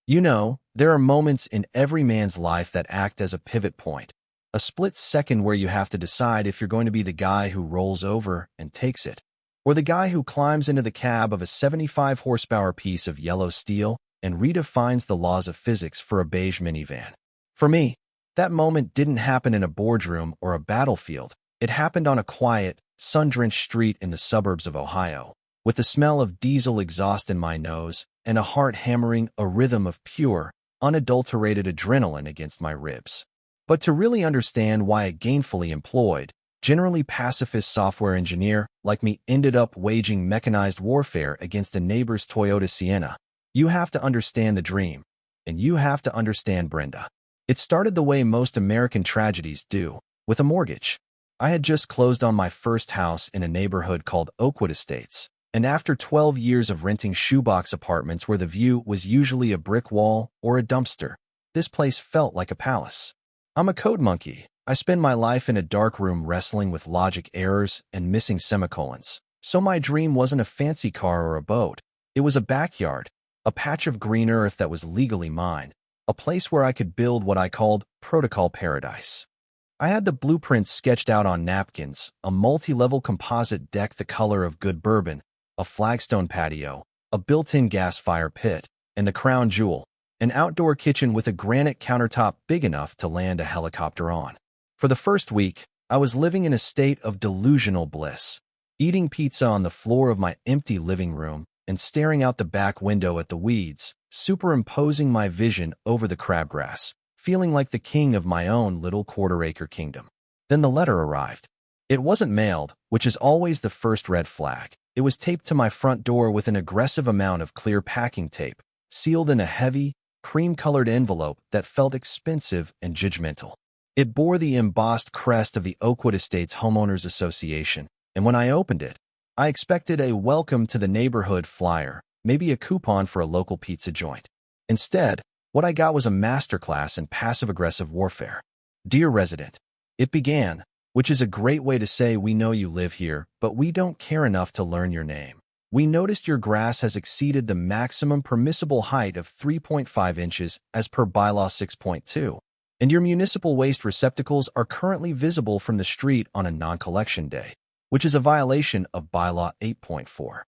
You know, there are moments in every man's life that act as a pivot point, a split second where you have to decide if you're going to be the guy who rolls over and takes it, or the guy who climbs into the cab of a 75 horsepower piece of yellow steel and redefines the laws of physics for a beige minivan. For me, that moment didn't happen in a boardroom or a battlefield. It happened on a quiet, sun-drenched street in the suburbs of Ohio, with the smell of diesel exhaust in my nose and a heart hammering a rhythm of pure, unadulterated adrenaline against my ribs. But to really understand why a gainfully employed, generally pacifist software engineer like me ended up waging mechanized warfare against a neighbor's Toyota Sienna, you have to understand the dream, and you have to understand Brenda. It started the way most American tragedies do, with a mortgage. I had just closed on my first house in a neighborhood called Oakwood Estates, and after 12 years of renting shoebox apartments where the view was usually a brick wall or a dumpster, this place felt like a palace. I'm a code monkey. I spend my life in a dark room wrestling with logic errors and missing semicolons. So my dream wasn't a fancy car or a boat. It was a backyard, a patch of green earth that was legally mine, a place where I could build what I called protocol paradise. I had the blueprints sketched out on napkins, a multi-level composite deck the color of good bourbon, a flagstone patio, a built-in gas fire pit, and the crown jewel, an outdoor kitchen with a granite countertop big enough to land a helicopter on. For the first week, I was living in a state of delusional bliss, eating pizza on the floor of my empty living room and staring out the back window at the weeds, superimposing my vision over the crabgrass, feeling like the king of my own little quarter-acre kingdom. Then the letter arrived. It wasn't mailed, which is always the first red flag. It was taped to my front door with an aggressive amount of clear packing tape, sealed in a heavy, cream-colored envelope that felt expensive and judgmental. It bore the embossed crest of the Oakwood Estates Homeowners Association, and when I opened it, I expected a welcome to the neighborhood flyer, maybe a coupon for a local pizza joint. Instead, what I got was a masterclass in passive-aggressive warfare. Dear resident, it began, which is a great way to say we know you live here, but we don't care enough to learn your name. We noticed your grass has exceeded the maximum permissible height of 3.5 inches as per bylaw 6.2, and your municipal waste receptacles are currently visible from the street on a non-collection day, which is a violation of bylaw 8.4.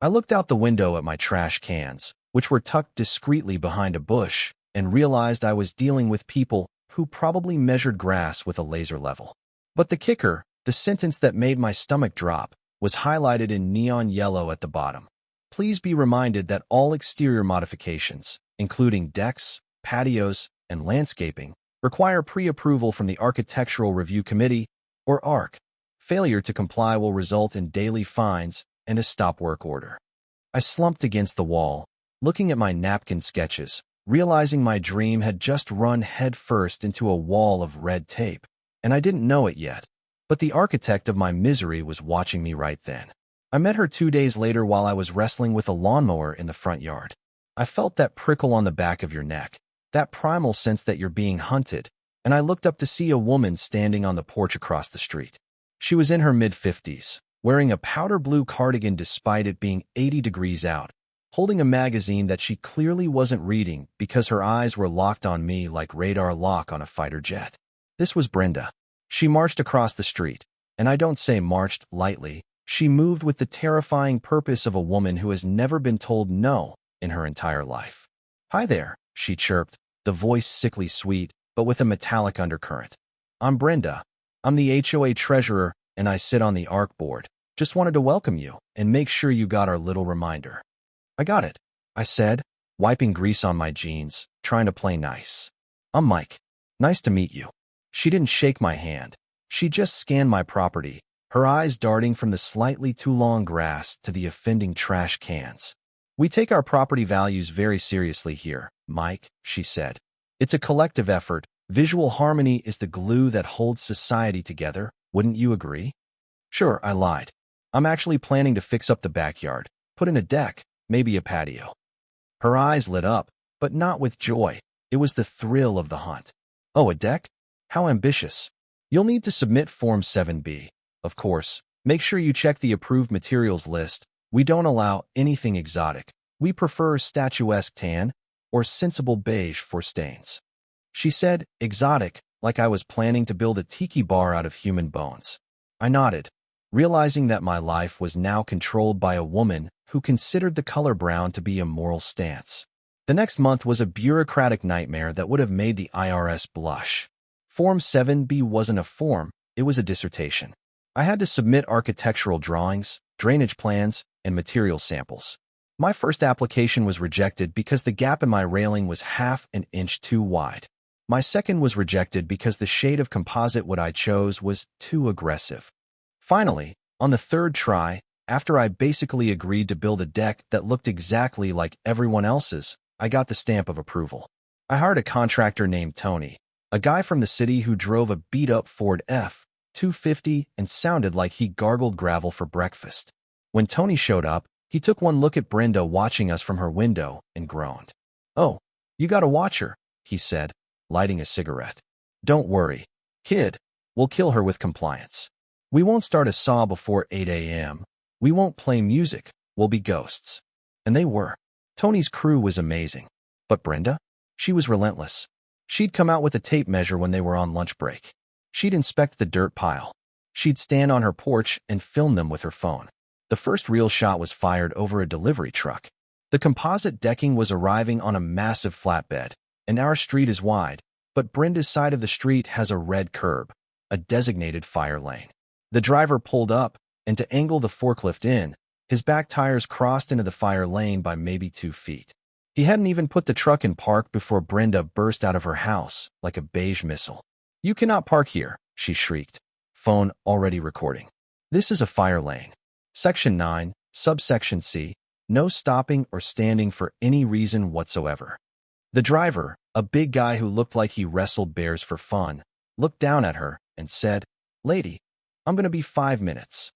I looked out the window at my trash cans, which were tucked discreetly behind a bush, and realized I was dealing with people who probably measured grass with a laser level. But the kicker, the sentence that made my stomach drop, was highlighted in neon yellow at the bottom. Please be reminded that all exterior modifications, including decks, patios, and landscaping, require pre-approval from the Architectural Review Committee, or ARC. Failure to comply will result in daily fines and a stop work order. I slumped against the wall, looking at my napkin sketches, realizing my dream had just run headfirst into a wall of red tape, and I didn't know it yet. But the architect of my misery was watching me right then. I met her 2 days later while I was wrestling with a lawnmower in the front yard. I felt that prickle on the back of your neck, that primal sense that you're being hunted, and I looked up to see a woman standing on the porch across the street. She was in her mid-50s, wearing a powder blue cardigan despite it being 80 degrees out, holding a magazine that she clearly wasn't reading because her eyes were locked on me like radar lock on a fighter jet. This was Brenda. She marched across the street, and I don't say marched lightly. She moved with the terrifying purpose of a woman who has never been told no in her entire life. Hi there, she chirped, the voice sickly sweet, but with a metallic undercurrent. I'm Brenda. I'm the HOA treasurer, and I sit on the ARC board. Just wanted to welcome you and make sure you got our little reminder. I got it, I said, wiping grease on my jeans, trying to play nice. I'm Mike. Nice to meet you. She didn't shake my hand. She just scanned my property, her eyes darting from the slightly too long grass to the offending trash cans. We take our property values very seriously here, Mike, she said. It's a collective effort. Visual harmony is the glue that holds society together. Wouldn't you agree? Sure, I lied. I'm actually planning to fix up the backyard, put in a deck, maybe a patio. Her eyes lit up, but not with joy. It was the thrill of the hunt. Oh, a deck? How ambitious. You'll need to submit Form 7B. Of course, make sure you check the approved materials list. We don't allow anything exotic. We prefer statuesque tan, or sensible beige for stains? She said, exotic, like I was planning to build a tiki bar out of human bones. I nodded, realizing that my life was now controlled by a woman who considered the color brown to be a moral stance. The next month was a bureaucratic nightmare that would have made the IRS blush. Form 7B wasn't a form, it was a dissertation. I had to submit architectural drawings, drainage plans, and material samples. My first application was rejected because the gap in my railing was half an inch too wide. My second was rejected because the shade of composite wood I chose was too aggressive. Finally, on the third try, after I basically agreed to build a deck that looked exactly like everyone else's, I got the stamp of approval. I hired a contractor named Tony, a guy from the city who drove a beat-up Ford F-250 and sounded like he gargled gravel for breakfast. When Tony showed up, he took one look at Brenda watching us from her window and groaned. "Oh, you gotta watch her," he said, lighting a cigarette. "Don't worry, kid. We'll kill her with compliance. We won't start a saw before 8 a.m. We won't play music. We'll be ghosts." And they were. Tony's crew was amazing. But Brenda? She was relentless. She'd come out with a tape measure when they were on lunch break. She'd inspect the dirt pile. She'd stand on her porch and film them with her phone. The first real shot was fired over a delivery truck. The composite decking was arriving on a massive flatbed, and our street is wide, but Brenda's side of the street has a red curb, a designated fire lane. The driver pulled up, and to angle the forklift in, his back tires crossed into the fire lane by maybe 2 feet. He hadn't even put the truck in park before Brenda burst out of her house like a beige missile. "You cannot park here," she shrieked, phone already recording. "This is a fire lane. Section 9, subsection C, no stopping or standing for any reason whatsoever." The driver, a big guy who looked like he wrestled bears for fun, looked down at her and said, "Lady, I'm going to be 5 minutes."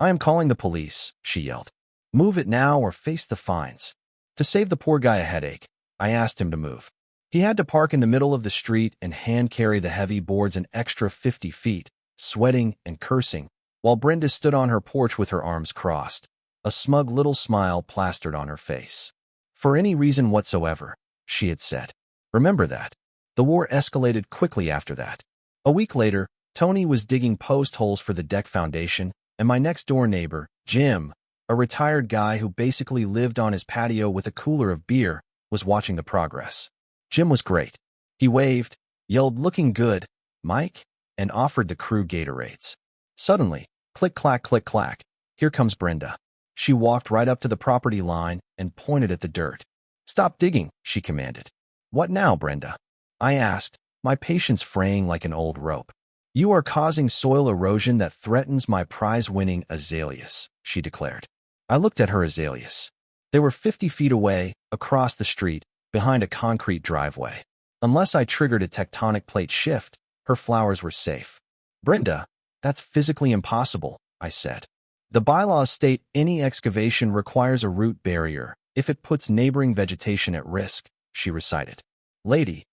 "I am calling the police," she yelled. "Move it now or face the fines." To save the poor guy a headache, I asked him to move. He had to park in the middle of the street and hand carry the heavy boards an extra 50 feet, sweating and cursing, while Brenda stood on her porch with her arms crossed, a smug little smile plastered on her face. "For any reason whatsoever," she had said. Remember that. The war escalated quickly after that. A week later, Tony was digging post holes for the deck foundation, and my next-door neighbor, Jim, a retired guy who basically lived on his patio with a cooler of beer, was watching the progress. Jim was great. He waved, yelled, "Looking good, Mike," and offered the crew Gatorades. Suddenly, click-clack, click-clack, here comes Brenda. She walked right up to the property line and pointed at the dirt. "Stop digging," she commanded. "What now, Brenda?" I asked, my patience fraying like an old rope. "You are causing soil erosion that threatens my prize-winning azaleas," she declared. I looked at her azaleas. They were 50 feet away, across the street, behind a concrete driveway. Unless I triggered a tectonic plate shift, her flowers were safe. "Brenda, that's physically impossible," I said. "The bylaws state any excavation requires a root barrier if it puts neighboring vegetation at risk," she recited. "Lady,"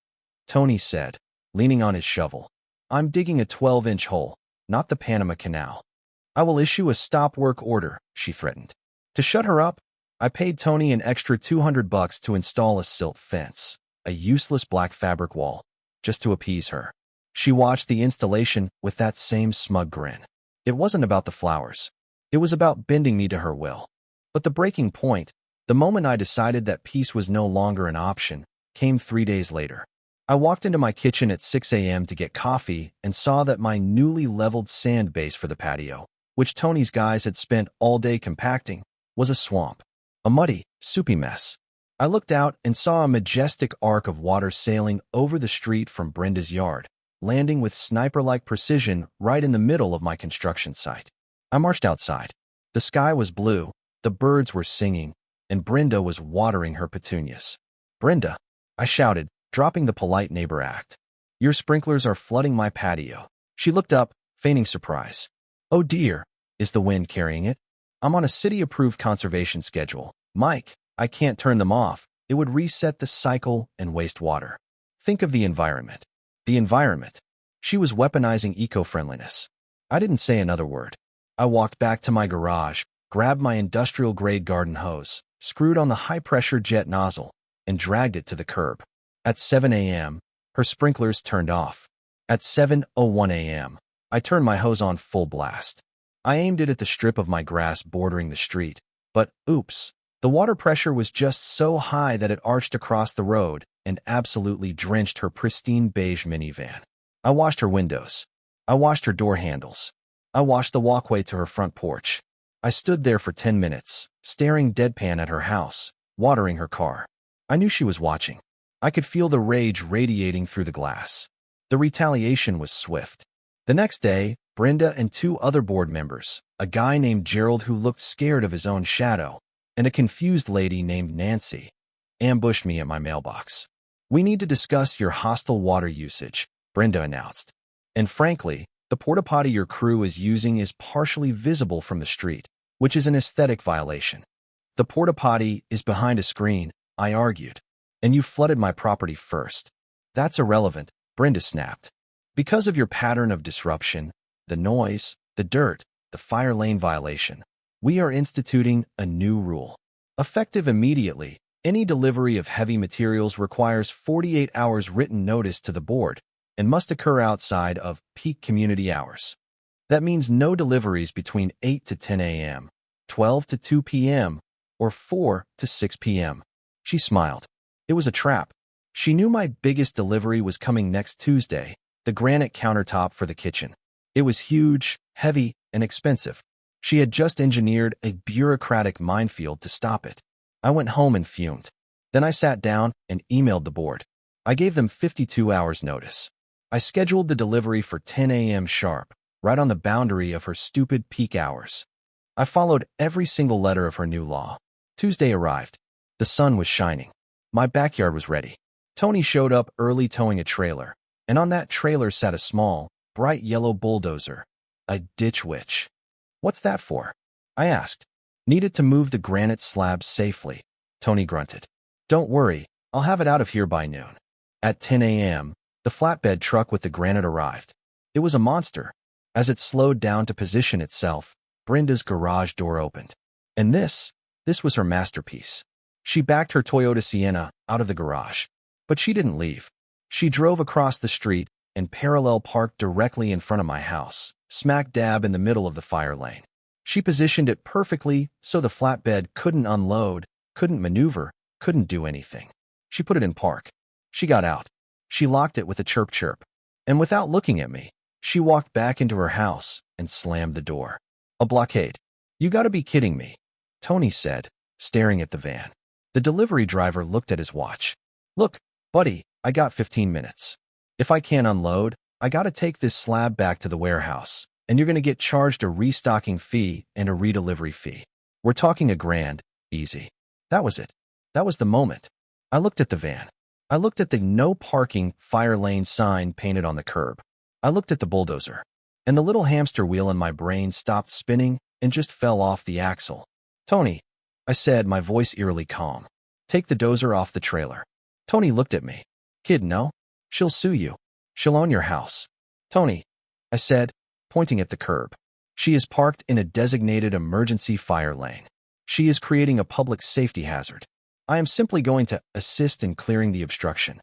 Tony said, leaning on his shovel, "I'm digging a 12-inch hole, not the Panama Canal. I will issue a stop work order," she threatened. To shut her up, I paid Tony an extra $200 to install a silt fence, a useless black fabric wall, just to appease her. She watched the installation with that same smug grin. It wasn't about the flowers. It was about bending me to her will. But the breaking point, the moment I decided that peace was no longer an option, came 3 days later. I walked into my kitchen at 6 a.m. to get coffee and saw that my newly leveled sand base for the patio, which Tony's guys had spent all day compacting, was a swamp. A muddy, soupy mess. I looked out and saw a majestic arc of water sailing over the street from Brenda's yard, landing with sniper-like precision right in the middle of my construction site. I marched outside. The sky was blue, the birds were singing, and Brenda was watering her petunias. "Brenda," I shouted, dropping the polite neighbor act. "Your sprinklers are flooding my patio." She looked up, feigning surprise. "Oh dear, is the wind carrying it? I'm on a city-approved conservation schedule. Mike, I can't turn them off. It would reset the cycle and waste water. Think of the environment." The environment. She was weaponizing eco-friendliness. I didn't say another word. I walked back to my garage, grabbed my industrial-grade garden hose, screwed on the high-pressure jet nozzle, and dragged it to the curb. At 7 a.m., her sprinklers turned off. At 7:01 a.m., I turned my hose on full blast. I aimed it at the strip of my grass bordering the street, but oops, the water pressure was just so high that it arched across the road and absolutely drenched her pristine beige minivan. I washed her windows. I washed her door handles. I washed the walkway to her front porch. I stood there for 10 minutes, staring deadpan at her house, watering her car. I knew she was watching. I could feel the rage radiating through the glass. The retaliation was swift. The next day, Brenda and two other board members, a guy named Gerald who looked scared of his own shadow, and a confused lady named Nancy, ambushed me at my mailbox. "We need to discuss your hostile water usage," Brenda announced. "And frankly, the porta potty your crew is using is partially visible from the street, which is an aesthetic violation." "The porta potty is behind a screen," I argued. "And you flooded my property first." "That's irrelevant," Brenda snapped. "Because of your pattern of disruption, the noise, the dirt, the fire lane violation, we are instituting a new rule. Effective immediately, any delivery of heavy materials requires 48 hours written notice to the board and must occur outside of peak community hours. That means no deliveries between 8 to 10 a.m., 12 to 2 p.m., or 4 to 6 p.m. She smiled. It was a trap. She knew my biggest delivery was coming next Tuesday, the granite countertop for the kitchen. It was huge, heavy, and expensive. She had just engineered a bureaucratic minefield to stop it. I went home and fumed. Then I sat down and emailed the board. I gave them 52 hours notice. I scheduled the delivery for 10 a.m. sharp, right on the boundary of her stupid peak hours. I followed every single letter of her new law. Tuesday arrived. The sun was shining. My backyard was ready. Tony showed up early towing a trailer, and on that trailer sat a small, bright yellow bulldozer, a ditch witch. "What's that for?" I asked. "Needed to move the granite slabs safely," Tony grunted. "Don't worry, I'll have it out of here by noon." At 10 a.m., the flatbed truck with the granite arrived. It was a monster. As it slowed down to position itself, Brenda's garage door opened. And this was her masterpiece. She backed her Toyota Sienna out of the garage. But she didn't leave. She drove across the street and parallel parked directly in front of my house, smack dab in the middle of the fire lane. She positioned it perfectly so the flatbed couldn't unload, couldn't maneuver, couldn't do anything. She put it in park. She got out. She locked it with a chirp chirp. And without looking at me, she walked back into her house and slammed the door. "A blockade. You gotta be kidding me," Tony said, staring at the van. The delivery driver looked at his watch. "Look, buddy, I got 15 minutes. If I can't unload, I gotta take this slab back to the warehouse, and you're gonna get charged a restocking fee and a redelivery fee. We're talking $1,000, easy." That was it. That was the moment. I looked at the van. I looked at the no parking fire lane sign painted on the curb. I looked at the bulldozer. And the little hamster wheel in my brain stopped spinning and just fell off the axle. "Tony," I said, my voice eerily calm, "take the dozer off the trailer." Tony looked at me. "Kid, no. She'll sue you. She'll own your house." "Tony," I said, pointing at the curb. "She is parked in a designated emergency fire lane. She is creating a public safety hazard. I am simply going to assist in clearing the obstruction."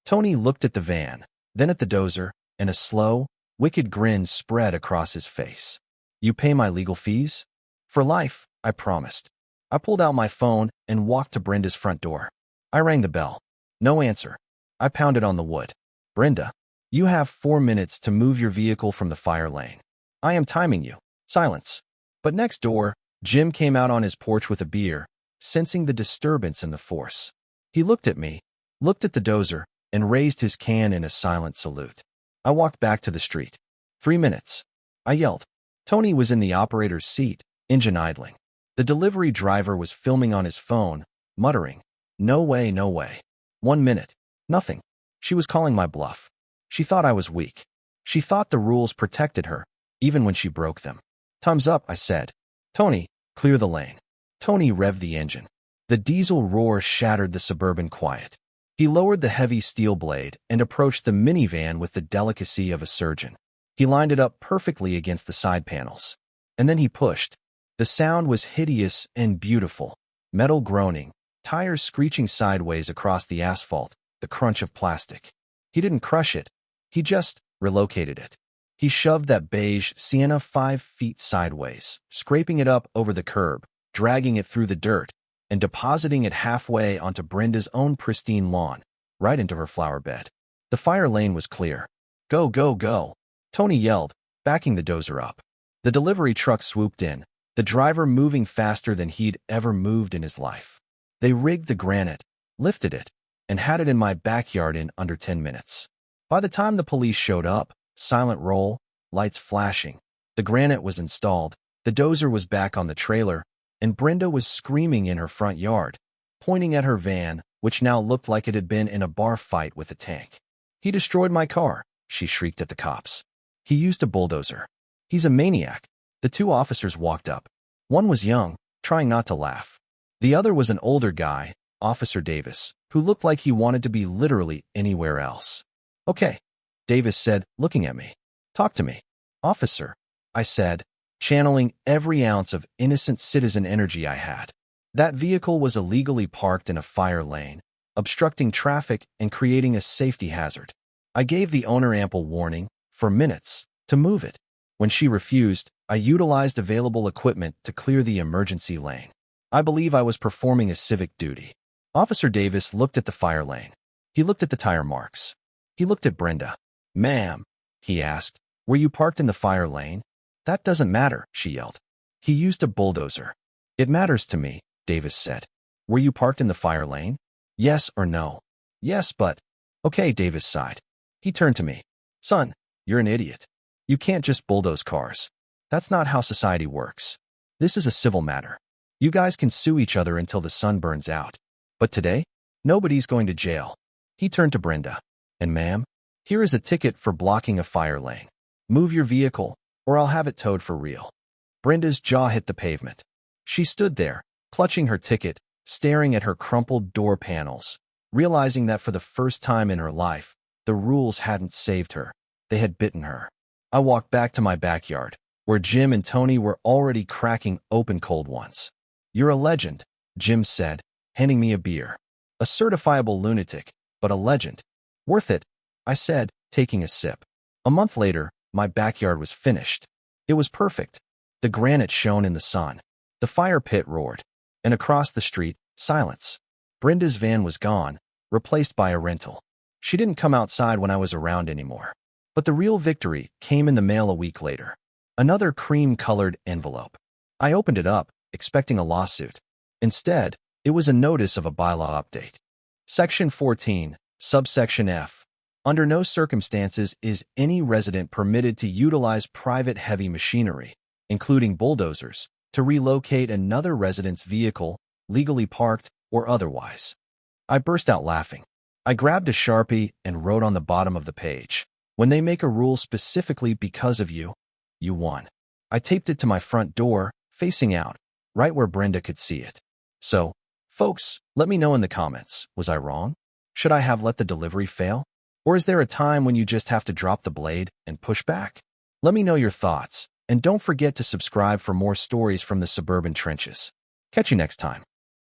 Tony looked at the van, then at the dozer, and a slow, wicked grin spread across his face. "You pay my legal fees?" "For life," I promised. I pulled out my phone and walked to Brenda's front door. I rang the bell. No answer. I pounded on the wood. "Brenda, you have 4 minutes to move your vehicle from the fire lane. I am timing you." Silence. But next door, Jim came out on his porch with a beer, sensing the disturbance in the force. He looked at me, looked at the dozer, and raised his can in a silent salute. I walked back to the street. 3 minutes. I yelled. Tony was in the operator's seat, engine idling. The delivery driver was filming on his phone, muttering, "No way, no way." 1 minute. Nothing. She was calling my bluff. She thought I was weak. She thought the rules protected her, even when she broke them. "Time's up," I said. "Tony, clear the lane." Tony revved the engine. The diesel roar shattered the suburban quiet. He lowered the heavy steel blade and approached the minivan with the delicacy of a surgeon. He lined it up perfectly against the side panels. And then he pushed. The sound was hideous and beautiful, metal groaning, tires screeching sideways across the asphalt, the crunch of plastic. He didn't crush it. He just relocated it. He shoved that beige Sienna 5 feet sideways, scraping it up over the curb, dragging it through the dirt, and depositing it halfway onto Brenda's own pristine lawn, right into her flower bed. The fire lane was clear. Go, go, go, Tony yelled, backing the dozer up. The delivery truck swooped in, the driver moving faster than he'd ever moved in his life. They rigged the granite, lifted it, and had it in my backyard in under 10 minutes. By the time the police showed up, silent roll, lights flashing, the granite was installed, the dozer was back on the trailer, and Brenda was screaming in her front yard, pointing at her van, which now looked like it had been in a bar fight with a tank. He destroyed my car, she shrieked at the cops. He used a bulldozer. He's a maniac. The two officers walked up. One was young, trying not to laugh. The other was an older guy, Officer Davis, who looked like he wanted to be literally anywhere else. Okay, Davis said, looking at me. Talk to me. Officer, I said, channeling every ounce of innocent citizen energy I had. That vehicle was illegally parked in a fire lane, obstructing traffic and creating a safety hazard. I gave the owner ample warning, for minutes, to move it. When she refused, I utilized available equipment to clear the emergency lane. I believe I was performing a civic duty. Officer Davis looked at the fire lane. He looked at the tire marks. He looked at Brenda. Ma'am, he asked, were you parked in the fire lane? That doesn't matter, she yelled. He used a bulldozer. It matters to me, Davis said. Were you parked in the fire lane? Yes or no? Yes, but... Okay, Davis sighed. He turned to me. Son, you're an idiot. You can't just bulldoze cars. That's not how society works. This is a civil matter. You guys can sue each other until the sun burns out. But today, nobody's going to jail. He turned to Brenda. And ma'am, here is a ticket for blocking a fire lane. Move your vehicle, or I'll have it towed for real. Brenda's jaw hit the pavement. She stood there, clutching her ticket, staring at her crumpled door panels, realizing that for the first time in her life, the rules hadn't saved her. They had bitten her. I walked back to my backyard, where Jim and Tony were already cracking open cold ones. You're a legend, Jim said, handing me a beer. A certifiable lunatic, but a legend. Worth it, I said, taking a sip. A month later, my backyard was finished. It was perfect. The granite shone in the sun. The fire pit roared. And across the street, silence. Brenda's van was gone, replaced by a rental. She didn't come outside when I was around anymore. But the real victory came in the mail a week later. Another cream-colored envelope. I opened it up, expecting a lawsuit. Instead, it was a notice of a bylaw update. Section 14, subsection F. Under no circumstances is any resident permitted to utilize private heavy machinery, including bulldozers, to relocate another resident's vehicle, legally parked or otherwise. I burst out laughing. I grabbed a Sharpie and wrote on the bottom of the page, when they make a rule specifically because of you, you won. I taped it to my front door, facing out, right where Brenda could see it. So, folks, let me know in the comments, was I wrong? Should I have let the delivery fail? Or is there a time when you just have to drop the blade and push back? Let me know your thoughts, and don't forget to subscribe for more stories from the suburban trenches. Catch you next time.